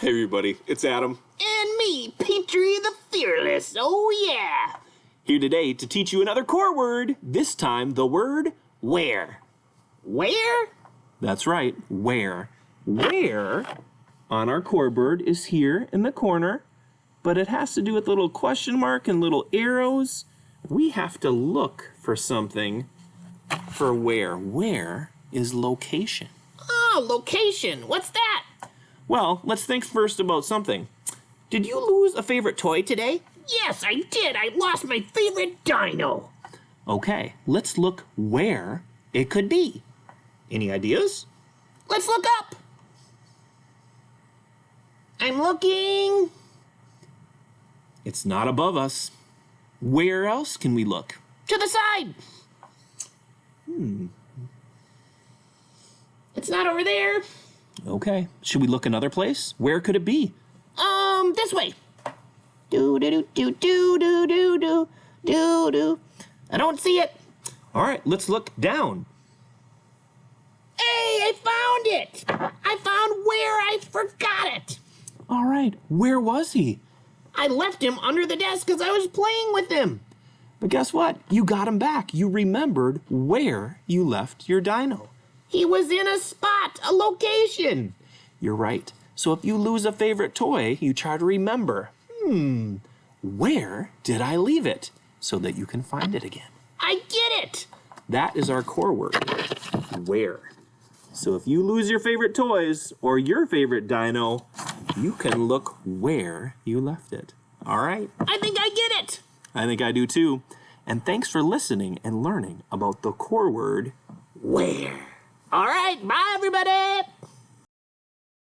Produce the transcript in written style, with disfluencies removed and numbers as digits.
Hey everybody, it's Adam. And me, Petri the Fearless, oh yeah! Here today to teach you another core word, this time the word where. Where? That's right, where. Where on our core word is here in the corner, but it has to do with little question mark and little arrows. We have to look for something for where. Where is location? Oh, location, what's that? Well, let's think first about something. Did you lose a favorite toy today? Yes, I did. I lost my favorite dino. Okay, let's look where it could be. Any ideas? Let's look up. I'm looking. It's not above us. Where else can we look? To the side. It's not over there. Okay, should we look another place? Where could it be? This way. Do do do do do do do do do do. I don't see it. All right, let's look down. Hey, I found it. I found where I forgot it. All right, where was he? I left him under the desk because I was playing with him. But guess what? You got him back. You remembered where you left your dino. He was in a spot, a location. You're right. So if you lose a favorite toy, you try to remember, where did I leave it? So that you can find it again. I get it. That is our core word, where. So if you lose your favorite toys or your favorite dino, you can look where you left it. All right? I think I get it. I think I do too. And thanks for listening and learning about the core word, Where? All right, bye everybody.